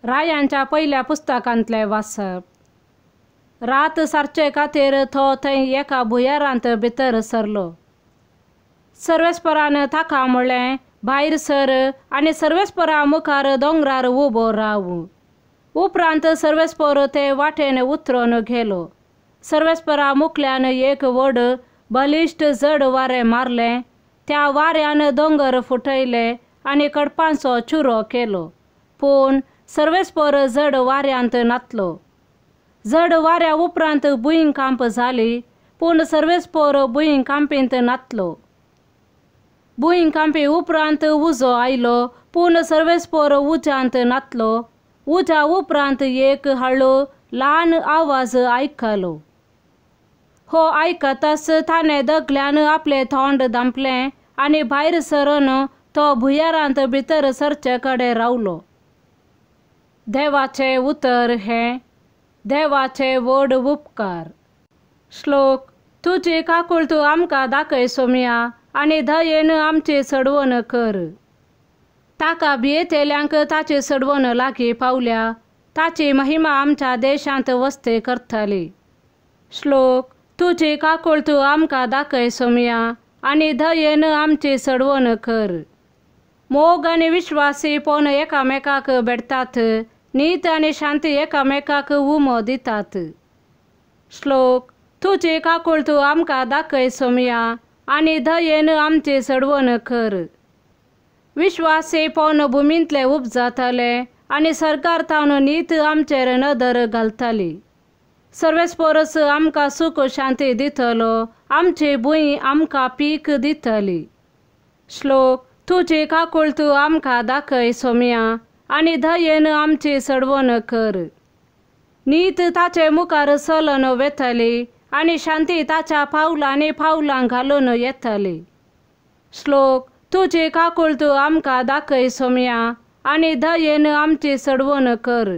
रायांच्या पहिल्या पुस्तकांतले वाचप। रात सारचे खातीर तो थंय एका भुयारांत भितर सरलो। सर्वेस्परान ताका म्हणलें, भायर सर आनी सर्वेस्परा मुखार दोंगरार उबो राव। उपरांत सर्वेस्पर ते वाटेन उतरून गेलो। सर्वेस्परा मुखल्यान एक व्हड बलिश्ट जड वारें मारलें। त्या वाऱ्यान दोंगर फुटयले आनी कडपांचो चुरो केलो। पूण सर्वेस्पर जड वाऱ्यांत नातलो। जड वाऱ्या उपरांत भुंयकांप जाली, पूण सर्वेस्पर भुंयकांपींत नातलो। भुंयकांपी उपरांत उजो आयलो, पूण सर्वेस्पर उज्यांत नातलो। उज्या उपरांत एक हळू ल्हान आवाज आयकलो। हो आयकताच ताणें दगल्यान आपलें तोंड धांपलें आनी भायर सरून तो भुयारांत भितर सरचे कडेन रावलो। देवाचें उतर हें। देवाचे व्हड उपकार। श्लोक। तुजी काकूळ तूं आमकां दाखय सोम्या, आनी दयेन आमची सडवण कर। ताका भियेतेल्यांक ताची सडवण लागीं पावल्या। ताची महिमा आमच्या देशांत वस्ती करतली। श्लोक। तुजी काकूळ तूं आमकां दाखय सोम्या, आनी दयेन आमची सडवण कर। मोग आनी विश्वासी पोवन एकामेकाक भेटतात, नीत आनी शांती एकामेकाक उमो दितात। श्लोक। तुजी काकूळ तूं आमकां दाखय सोम्या, आनी दयेन आमची सडवण कर। विश्वासी पोवन भुमींतले उपजातले, आनी सरकारांतावन नीत आमचेर नदर घालतली। सर्वेस्परस आमकां सूख शांती दितलो, आमची भुंय आमकां पीक दितली। श्लोक। तुजी काकूळ तूं आमकां दाखय सोम्या, आनी दयेन आमची सडवण कर। नीत ताचे मुखार चलन वेतली, आनी शांती ताच्या पावलांनी पावलां घालून येतली। श्लोक। तुजी काकूळ तूं आमकां दाखय सोम्या, आनी दयेन आमची सडवण कर।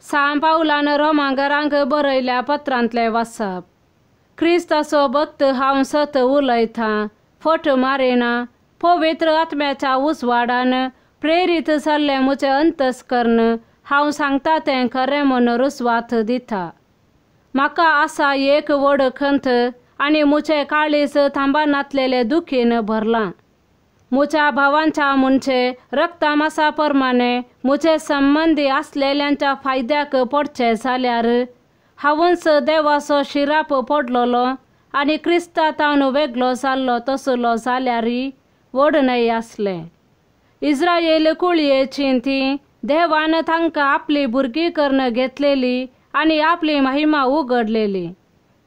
सांत पावलान रोमांकरांक बरयल्या पत्रांतले वाचप। क्रिस्ताचो भक्त हांव सत उलयतां, फट मारिना। पवित्र आत्म्याच्या उजवाडान प्रेरीत जाल्लें म्हजें अंतस्करण हांव सांगता तें खरें म्हूण रुजवात दिता। म्हाका आसा एक व्हड खंत, आनी म्हजें काळीज थांबानातलेले दुखीन भरलां। म्हज्या भावांच्या म्हणजे रक्तामासा प्रमाणे म्हजे संबंदी आसलेल्यांच्या फायद्याक पडचे जाल्यार हांवूच देवाचो शिराप पडलोलो आनी क्रिस्तांतावन वेगळो जाल्लो तसलो जाल्यारय व्हडनय आसलें। इस्रायेल कुळयेचीं तीं देवान तांकां आपली भुरगीं करून घेतलेली आनी आपली महिमा उगडलेली।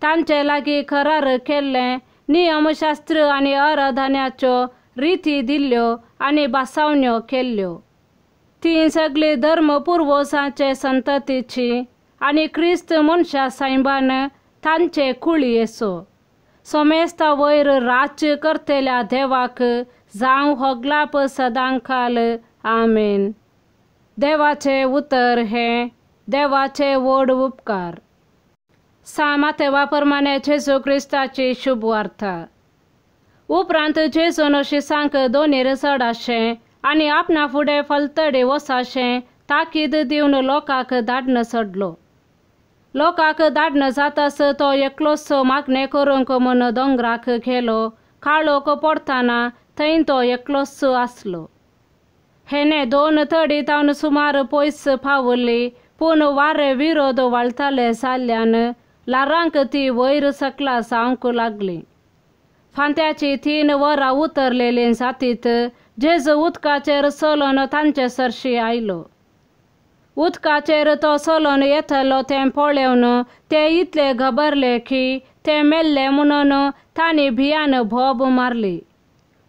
तांचे लागीं करार केल्लें नियमशास्त्र आनी आराधनाच्यो रिती दिल्ल्यो आनी बासावण्यो केल्ल्यो। तीं सगळीं धर्म पुर्वजांचे संततीचीं, आनी क्रिस्त मनशा सायबान तांचे कुळयेचो। सोमेस्ता वयर राज्य करतेल्या देवाक जावं होगलाप सदांकाल। आमेन। देवाचें उतर हें। देवाचे व्हड उपकार। सांत मातेवा प्रमाणे जेजू क्रिस्ताची शुभ वार्ता। उपरांत जेजून शिसांक दोनीर चडाशें आनी आपणा फुडें फलतडी वचाशें ताकीद दिवन लोकांक धाडन सडलो। लोकांक धाडन जाताच तो एकलोच मागणें करूंक म्हूण दोंगराक गेलो। काळोख पडटाना थंय तो एकलोच आसलो। हेणे 2 तडी तावन सुमार पयस पावली, पूण वारें विरोध वाळताले जाल्ल्यान ल्हारांक ती वयर सकला जावंक लागली। फांत्याची 3 वरां उतरलेलीं जातीत जेजू उदकाचेर चलोन तांचे सरशी आयलो। उदकाचेर तो चलोन येतलो तें पळोवन ते इतले घबरले की ते मेल्ले म्हणून तांणी भियान भोब मारली।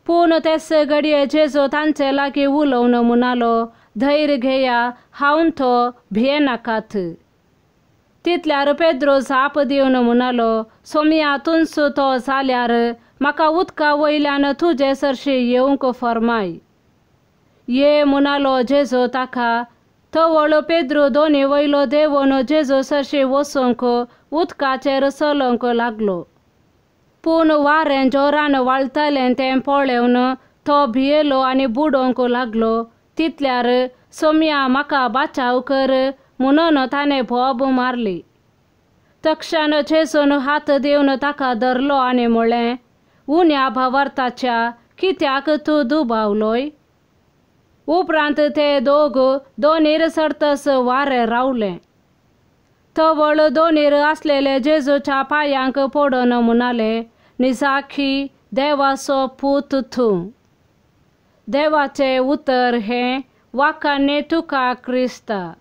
पूण तेच घडये जेजू तांचे लागीं उलोवन म्हणालो, धैर्य घेया, हांव तो, भियेनाकात। तितल्यार पेद्रो जाप दिवन म्हणालो, सोम्या तुंच तो जाल्यार म्हाका उदका वयल्यान तुजे सरशी येवंक फर्माय। ये म्हणालो जेजू ताका। तवळ पेद्रो दोनी वयलो देंवन जेजू सरशी वचूंक उदकाचेर चलोंक लागलो। पूण वारें जोरान वाळतालें तें पळोवन तो भियेलो आनी बुडोंक लागलो। तितल्यार सोम्या म्हाका बाचाव कर म्हणून ताणें भोब मारली. तक्षण जेजून हात दिवन ताका धरलो आनी म्हळें, उण्या भावार्थाच्या कित्याक तूं दुबावलोय? उपरांत ते दोग दोनीर सरतस वारे रावले. तवळ दोनीर आसलेले जेजूच्या पांयांक पडून म्हणाले, निसाखी देवाचो पूत तूं. देवाचें उतर हें, वाखाणें तुका क्रिस्ता.